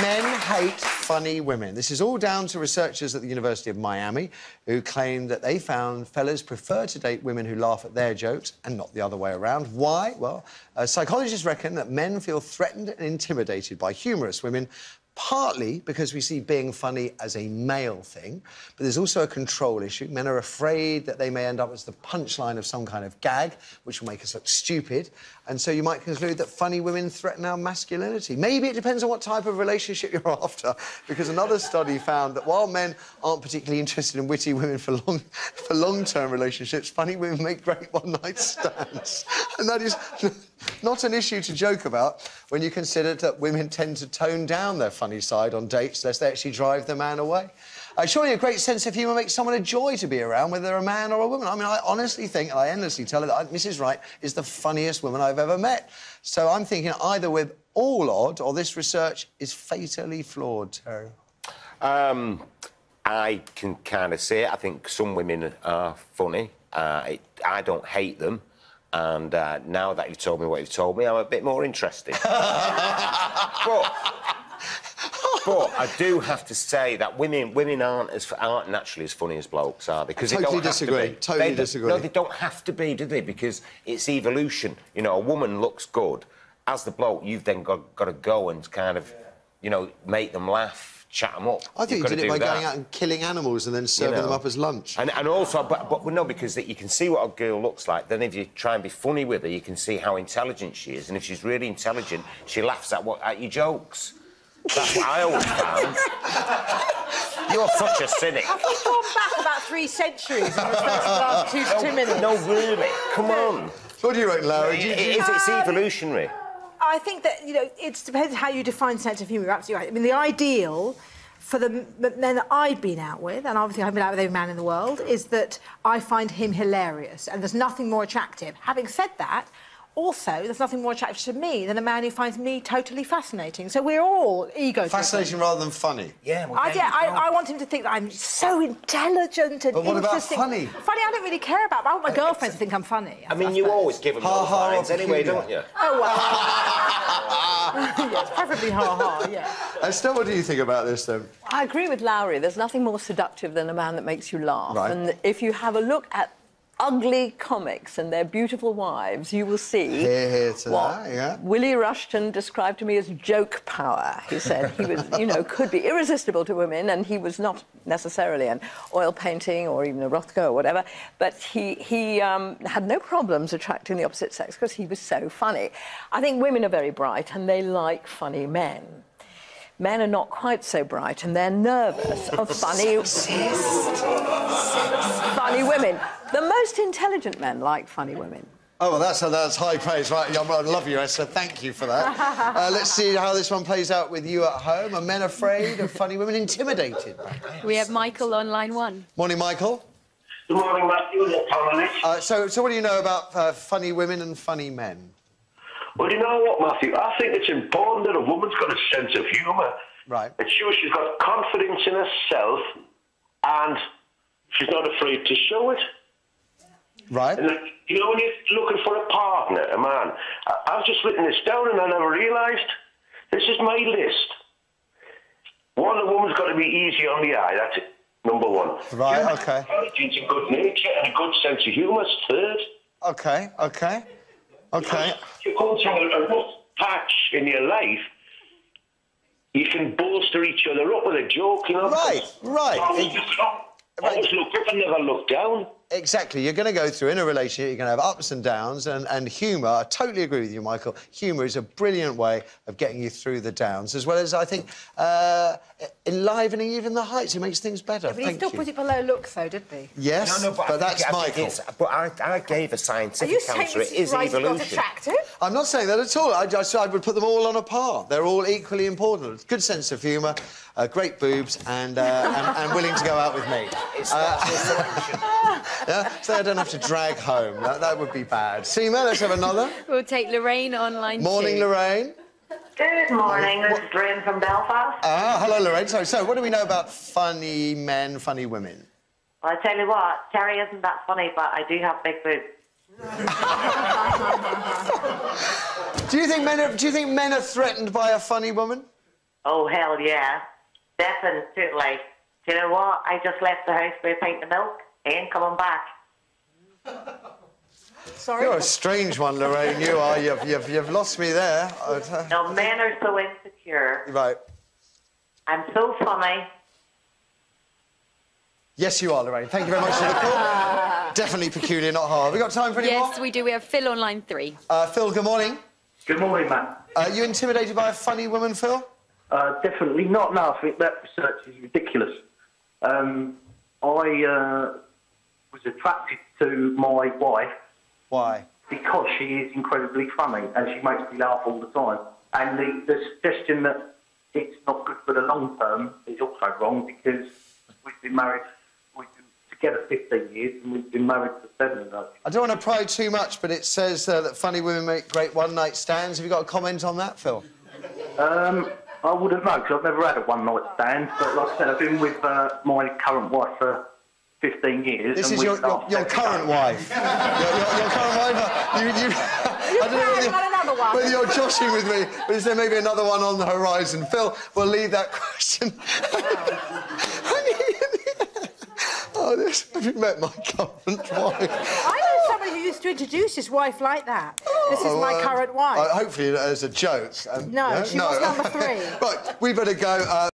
Men hate funny women. This is all down to researchers at the University of Miami who claim that they found fellas prefer to date women who laugh at their jokes and not the other way around. Why? Well, psychologists reckon that men feel threatened and intimidated by humorous women, partly because we see being funny as a male thing, but there's also a control issue. Men are afraid that they may end up as the punchline of some kind of gag, which will make us look stupid, and so you might conclude that funny women threaten our masculinity. Maybe it depends on what type of relationship you're after, because another study found that while men aren't particularly interested in witty women for long-term relationships, funny women make great one-night stands. And that is not an issue to joke about when you consider that women tend to tone down their funny side on dates lest they actually drive the man away. Surely a great sense of humour makes someone a joy to be around, whether they're a man or a woman. I mean, I honestly think, and I endlessly tell her that Mrs. Wright is the funniest woman I've ever met. So I'm thinking either we're all odd or this research is fatally flawed, Terry. I can kind of see it. I think some women are funny. I don't hate them. And now that you've told me what you've told me, I'm a bit more interested. But I do have to say that women aren't naturally as funny as blokes, are they? Because Totally disagree. Totally disagree. No, they don't have to be, do they? Because it's evolution. You know, a woman looks good. As the bloke, you've then got to go and kind of, you know, make them laugh, chat them up. I think you did it by going out and killing animals and then serving them up as lunch. And also, but no, because you can see what a girl looks like. Then if you try and be funny with her, you can see how intelligent she is. And if she's really intelligent, she laughs at your jokes. That's what I always found. You're such a cynic. Have you gone back about 3 centuries in the last 2 minutes? No, really. Come on. What do you reckon, Larry? It's evolutionary. I think that, you know, it depends how you define sense of humour. You're absolutely right. I mean, the ideal for the men that I've been out with, and obviously I've been out with every man in the world, is that I find him hilarious, and there's nothing more attractive. Having said that, also, there's nothing more attractive to me than a man who finds me totally fascinating. So we're all ego-driven. Fascinating rather than funny? Yeah, well, I want him to think that I'm so intelligent and But what about interesting. funny? Funny, I don't really care about. But I want my girlfriends to think I'm funny. I mean, you always give them those lines anyway, don't you? Oh, well. Yes, preferably ha-ha, yeah. Estelle, what do you think about this, then? I agree with Lowry. There's nothing more seductive than a man that makes you laugh. Right. And if you have a look at ugly comics and their beautiful wives, you will see Here to what that, yeah. Willie Rushton described to me as joke power. He said he was, you know, could be irresistible to women, and he was not necessarily an oil painting or even a Rothko or whatever, but he had no problems attracting the opposite sex because he was so funny. I think women are very bright and they like funny men. Men are not quite so bright, and they're nervous of funny women. The most intelligent men like funny women. Oh, well, that's high praise, right? I love you, Esther. Thank you for that. Let's see how this one plays out with you at home. Are men afraid of funny women? Intimidated? We have Michael on line 1. Morning, Michael. Good morning, Matthew. So what do you know about funny women and funny men? Well, you know what, Matthew? I think it's important that a woman's got a sense of humour. Right. It shows she's got confidence in herself and she's not afraid to show it. Right. And, you know, when you're looking for a partner, a man, I've just written this down and I never realised. This is my list. One, a woman's got to be easy on the eye. That's it. Number 1. Right, OK. Intelligence and good nature and a good sense of humour is 3rd. OK. If you come to a rough patch in your life, you can bolster each other up with a joke, you know? Right. Always look up and never look down. Exactly. You're going to go through, in a relationship, you're going to have ups and downs, and humour, I totally agree with you, Michael, humour is a brilliant way of getting you through the downs, as well as, I think, enlivening even the heights. It makes things better. Yeah, but he still put it below looks, though, didn't he? Yes, but that's Michael. But I gave a scientific answer. It is evolution. Not attractive? I'm not saying that at all. I would put them all on a par. They're all equally important. Good sense of humour, great boobs, and willing to go out with me. It's natural selection. Yeah? So I don't have to drag home. That would be bad. Seema, let's have another. We'll take Lorraine on line 2. Morning, Lorraine. Good morning, this is Lorraine from Belfast. Hello, Lorraine. So what do we know about funny men, funny women? Well, I tell you what, Terry isn't that funny, but I do have big boobs. Do you think men are threatened by a funny woman? Oh, hell yeah. Definitely. Do you know what? I just left the house with a pint of milk. Ain't coming back. Sorry. You're a strange one, Lorraine. You are. You've lost me there. No, men are so insecure. Right. I'm so funny. Yes, you are, Lorraine. Thank you very much for the call. Definitely peculiar, not hard. Have we got time for any more? Yes, we do. We have Phil on line 3. Phil, good morning. Good morning, Matt. Are you intimidated by a funny woman, Phil? Definitely not. No, I think that research is ridiculous. I was attracted to my wife. Why? Because she is incredibly funny and she makes me laugh all the time. And the suggestion that it's not good for the long term is also wrong because we've been together 15 years and we've been married for 7 of those. I don't want to pry too much, but it says that funny women make great one-night stands. Have you got a comment on that, Phil? I wouldn't know because I've never had a one-night stand. But like I said, I've been with my current wife for 15 years. This is your current wife. your current wife. I don't know whether you're joshing with me, but is there maybe another one on the horizon? Phil, we'll leave that question. Have you met my current wife? I know somebody who used to introduce his wife like that. This is my current wife. Hopefully as a joke. No, she was number 3. Right, we better go.